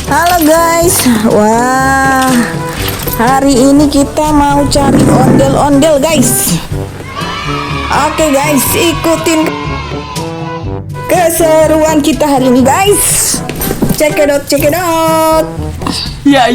Halo guys, wah, hari ini kita mau cari ondel-ondel guys. Oke guys, ikutin keseruan kita hari ini guys. Check it out, check it out. Ya.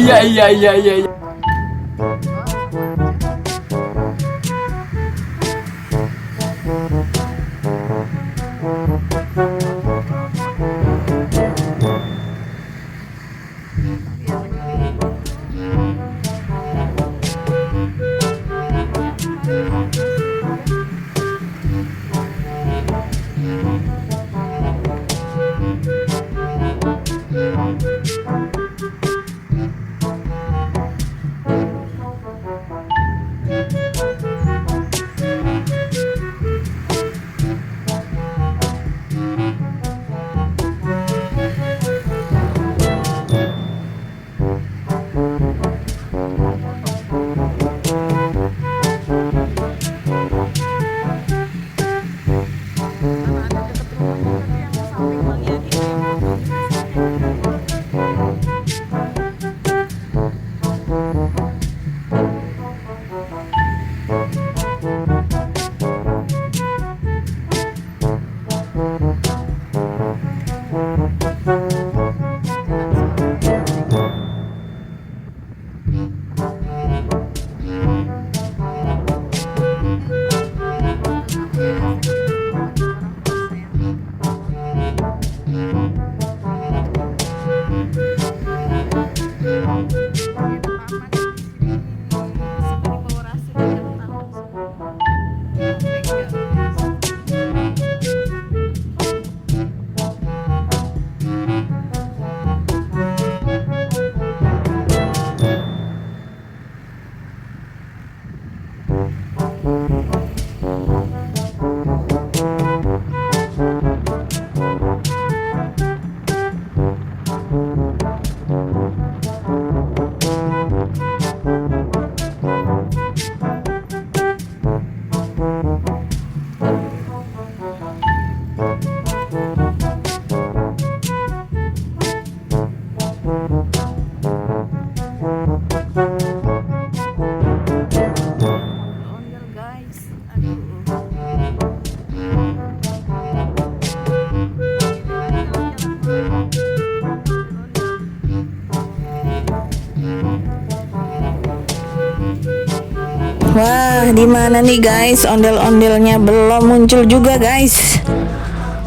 Wah, di mana nih guys? Ondel-ondelnya belum muncul juga guys.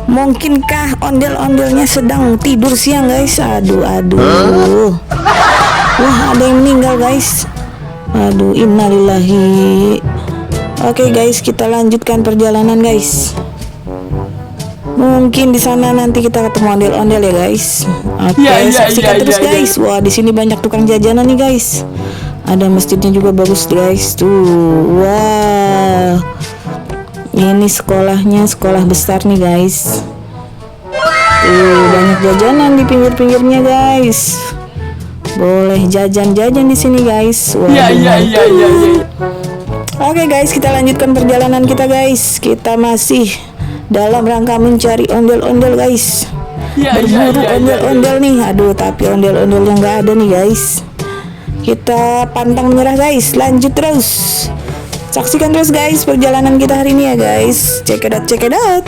Mungkinkah ondel-ondelnya sedang tidur siang guys? Aduh. Wah, ada yang meninggal guys. Aduh, innalillahi. Oke guys, kita lanjutkan perjalanan guys. Mungkin di sana nanti kita ketemu ondel-ondel ya guys. Oke, saksikan terus guys. Wah, di sini banyak tukang jajanan nih guys. Ada masjidnya juga bagus guys tuh. Wow, ini sekolahnya sekolah besar nih guys. Tuh banyak jajanan di pinggir-pinggirnya guys. Boleh jajan-jajan di sini guys. Ya. Oke guys, kita lanjutkan perjalanan kita guys. Kita masih dalam rangka mencari ondel-ondel guys. Berburu ondel-ondel nih. Aduh, tapi ondel-ondelnya nggak ada nih guys. Kita pantang menyerah guys, lanjut terus. Saksikan terus guys perjalanan kita hari ini ya guys. Check it out, check it out.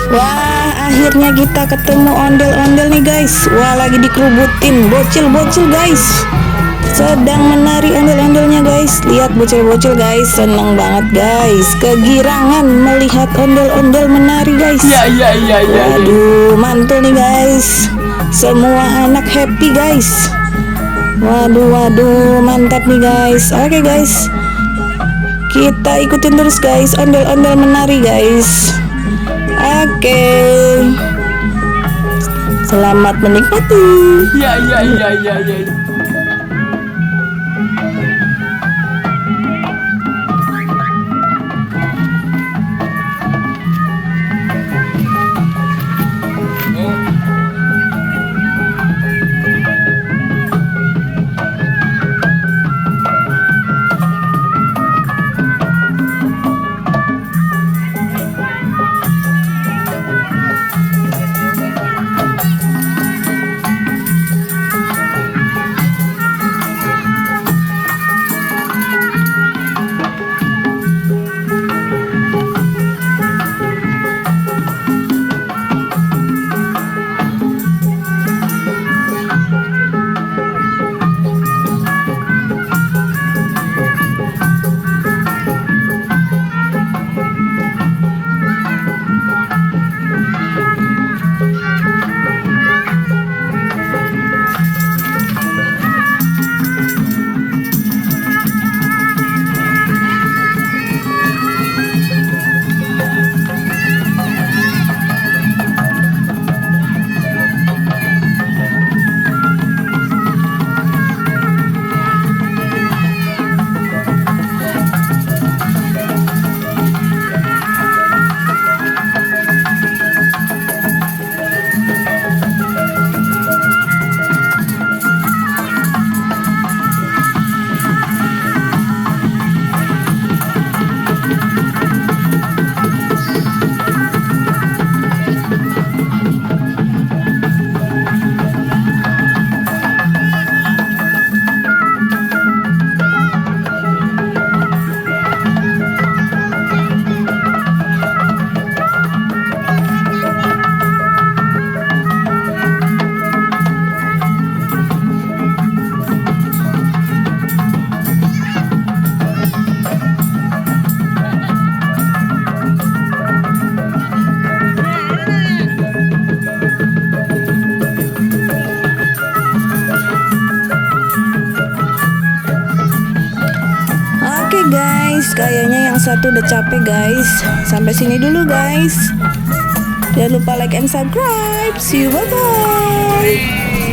Wah, akhirnya kita ketemu ondel-ondel nih guys. Wah, lagi dikerubutin bocil-bocil guys. Sedang menari ondel-ondelnya guys. Lihat bocil-bocil guys, seneng banget guys. Kegirangan melihat ondel-ondel menari guys. Waduh, mantul nih guys. Semua anak happy guys. Waduh, mantap nih guys. Oke guys, kita ikutin terus guys ondel-ondel menari guys. Oke, selamat menikmati. Oke guys, kayaknya yang satu udah capek guys. Sampai sini dulu guys. Jangan lupa like and subscribe. See you, bye bye.